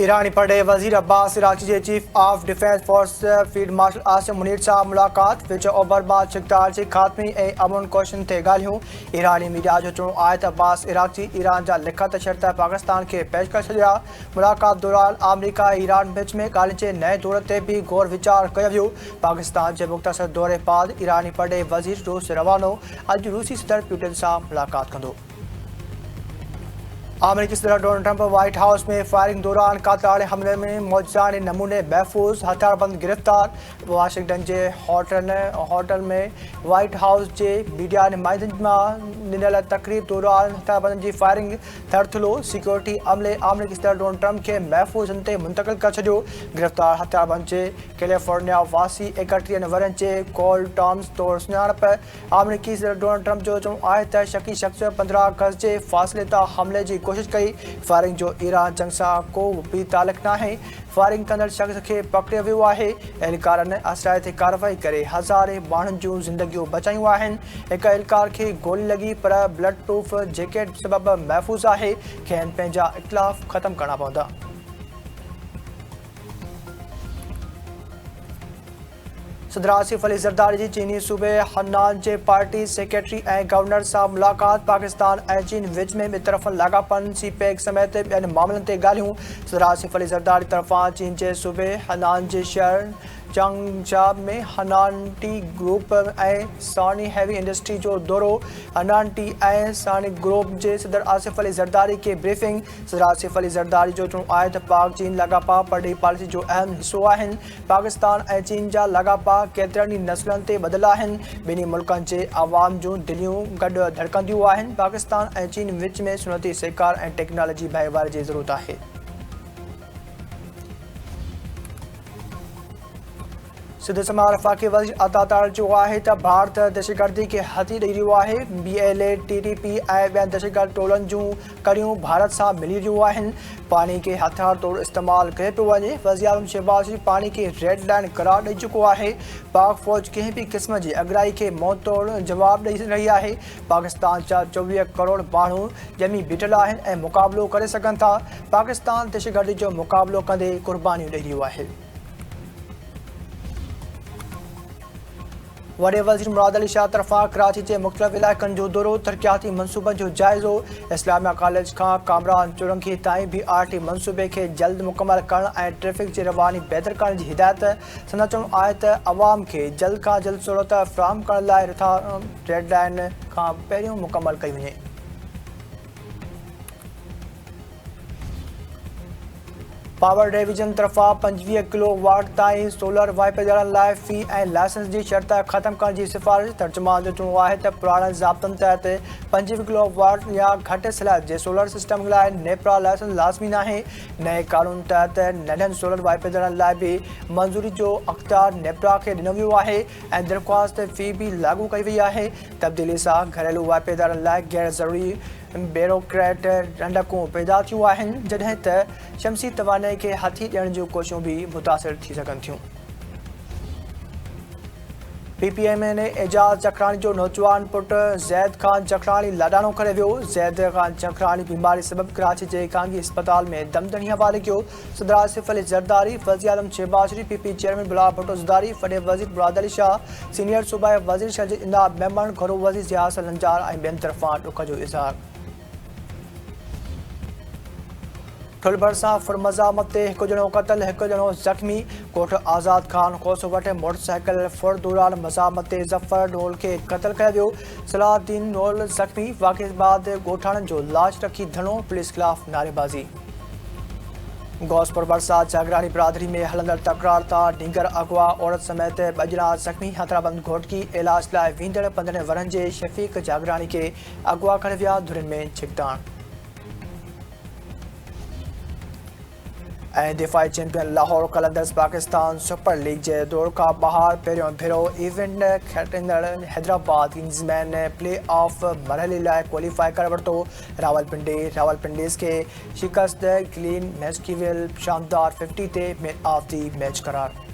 ईरानी पड़े वजीर अब्बास इराक़ी के chief of defence force field marshal Asim Munir साहब मुलाकात विच ओभर बाद शिकदार के खात्मे ऐं अमन कोशिशुनि ते ॻाल्हियूं। ईरानी मीडिया जो चवणो आहे त अब्बास इराक़ी ईरान जा लिखत शर्त पाकिस्तान के पेश करे छॾिया। मुलाकात दौरान अमरीका ऐं ईरान विच में ॻाल्हियुनि जे नए दौर ते भी गौर विचार कयो वियो। पाकिस्तान के मुख़्तसर दौरे बाद ईरानी पड़े वजीर रूस रवानो। अॼु रूसी सदर पुतिन सां मुलाकात कंदो। अमेरिकी सदर डोनाल्ड ट्रंप व्हाइट हाउस में फायरिंग दौरान कातलाने हमले में मौजाने नमूने महफूज हथियारबंद गिरफ्तार। वाशिंगटन के होटल में व्हाइट हाउस के मीडिया नुमाइंदनि मां ॾिनल तकरीब दौरान हथियारबंदनि की फायरिंग थरथलो। सिक्योरिटी अमले अमेरिकी सदर डोनाल्ड ट्रंप के महफूज हंधि मुंतकिल कर छॾियो। गिरफ्तार हथियारबंद के कैलिफोर्निया वासी 31 वरनि के कॉल टॉम्स तौर सुञाणप। अमेरिकी सदर डोनाल्ड ट्रंप जो चवणो आहे त शकी शख्स 15 गज के फासले तां हमले की कोशिश कई। फायरिंग जो ईरान जंग से को भी ताल्लुक न है। फायरिंग कंदड़ शख्स के पकड़ियो वियो आहे। एहलकारनि असरायती कार्रवाई करे हज़ारे माण्हुनि जूं ज़िंदगियूं बचायूं आहिनि। एक एहलकार के गोली लगी पर ब्लड प्रूफ जैकेट सबब महफूज आहे। खेनि पंहिंजा इख्तिलाफ खत्म करना पवंदा। सदर आसिफ अली ज़रदारी की चीनी सूबे हन्नान के पार्टी सेक्रेटरी और गवर्नर से मुलाकात। पाकिस्तान और चीन विच में ॿिए तरफ़नि लाॻापन सीपेक समेत ॿियनि मामलनि ते ॻाल्हियूं। सदर आसिफ अली ज़रदारी तरफ़ां चीन के सूबे हन्नान के शहर चंगशा में हन्नान टी ग्रुप और सानी हैवी इंडस्ट्री जो दौरो। हन्नान टी और सानी ग्रुप के सदर आसिफ अली ज़रदारी के ब्रीफिंग। सदर आसिफ अली ज़रदारी जो चवणो आहे त पाक चीन लाॻापा परॾेही पॉलिसी जो अहम हिस्सो आहिनि। पाकिस्तान और चीन जा लाॻापा केतिरनि नस्लनि ते ॿधल आहिनि। ॿिन्ही मुल्कनि जे अवाम जूं दिलियूं गॾु धड़कंदियूं आहिनि। पाकिस्तान और चीन विच में सुनती सहकार और टेक्नोलॉजी भाईवारी की ज़रूरत है। सिंध समा वफ़ाक़ी वज़ीर अता तार जो आहे त भारत दहशतगर्दी के हथी ॾेई रहियो आहे। BLA TTP ऐं ॿियनि दहशतगर्द टोलनि जूं कड़ियूं भारत सां मिली रहियूं आहिनि। पानी के हथियार तौर इस्तेमाल कयो पियो वञे। वज़ीर आज़म शहबाज शरीफ़ पानी के रेड लाइन करार ॾेई चुको आहे। पाक फ़ौज कंहिं भी क़िस्म जी अगराई के मौत तौर जवाब ॾेई रही आहे। पाकिस्तान जा 24 करोड़ माण्हू ॼमी बीठल आहिनि ऐं मुक़ाबिलो करे सघनि था। पाकिस्तान दहशतगर्दी जो मुक़ाबिलो कंदे क़ुर्बानियूं ॾेई रहियो आहे। वॾे वज़ीर मुराद अली शाह तरफ़ां कराची के मुख़्तलिफ़ इलाइक़नि जो दौरो। तरक़ियाती मनसूबनि जो जाइज़ो। इस्लामिया कॉलेज खां कामरान चुरंगी ताईं BRT मनसूबे के जल्द मुकम्मल करण ऐं ट्रैफ़िक की रवानी बेहतर करण की हिदायत। संदन चवणो आहे त अवाम के जल्द खां जल्द सहूलियत फ़राहम करण लाइ रेड लाइन खां पहिरियों मुकम्मल कई वञे। पावर डिवीजन तरफ़ां 25 किलोवाट ताईं सोलर वाइप ॾियण लाइ फ़ी ऐं लाइसेंस की शर्त ख़त्म करण की सिफारिश। तर्जुमान जो चवणो आहे त पुराणे ज़ाब्तनि तहत 25 किलोवाट या घटि सलाहियत जे सोलर सिस्टम लाइ नेपरा लाइसेंस लाज़मी नाहे। नए कानून तहत नंढनि सोलर वाइप ॾियण लाइ भी मंज़ूरी जो अख़्तियार नेपरा खे ॾिनो वियो आहे ऐं दरख़्वास्त फ़ी भी लागू कई वई आहे। तब्दीली सां घरेलू वाइप ॾियण लाइ गैर ज़रूरी ब्यूरोक्रेट रंडकूं पैदा थियूं आहिनि, जॾहिं त शमसी तवानाई के हथी ॾियण जूं कोशिशूं भी मुतासिर थी सघनि थियूं। PPM ने एजाज चखरानी जो नौजवान पुट ज़ैद खान चखरानी लाडानो करे वियो। ज़ैद खान चखरानी बीमारी सबब कराची के कांगी अस्पताल में दमदमी हवाले कियो। सदर आसिफ अली ज़रदारी, वज़ीर आज़म शहबाज शरीफ़, PP चेयरमैन बिलावल भुट्टो ज़रदारी, वॾे वज़ीर मुराद अली शाह, सीनियर सूबाई वज़ीर शहजाद इनाम मेमन, घरो वज़ीर ज़ियास लंजार ऐं ॿियनि तरफ़ां ॾुख जो इज़हार। ठुलभर सां फुरमज़ामत ते हिकु ॼणो क़तल, हिकु ॼणो ज़ख़्मी। कोट आज़ाद खान खोस वटि मोटरसाइकिल फुर दौरान मज़ामत ते ज़फ़र ढोल के क़तल कयो वियो। सलाहुद्दीन ढोल ज़ख़्मी। वाक़िए बाद ॻोठाणनि जो लाश रखी धरणो, पुलिस ख़िलाफ़ नारेबाज़ी। गौसपुर भरिसां जागरानी बिरादरी में हलंदड़ तकरार तां ढींगर अगवा औरत समेत 2 ॼणा ज़ख़्मी। हथियारबंद घोटकी इलाज लाइ वेंदड़ 15 वरनि जे शफ़ीक जागरानी के अगवा करे विया। धुरियुनि में छिकताण। ऐं दिफ़ाई champion Lahore Qalandars Pakistan super league के दौर का ॿाहिरि पहिरियों भेरो इवेंट खटींदड़ हैदराबाद किंग्समैन ने प्ले ऑफ मरहले लाइ क्वालिफाई करे वरितो। रावलपिंडीज़ के शिकस्त। क्लीन मैच की शानदार 50 ते मैन ऑफ दी मैच करार।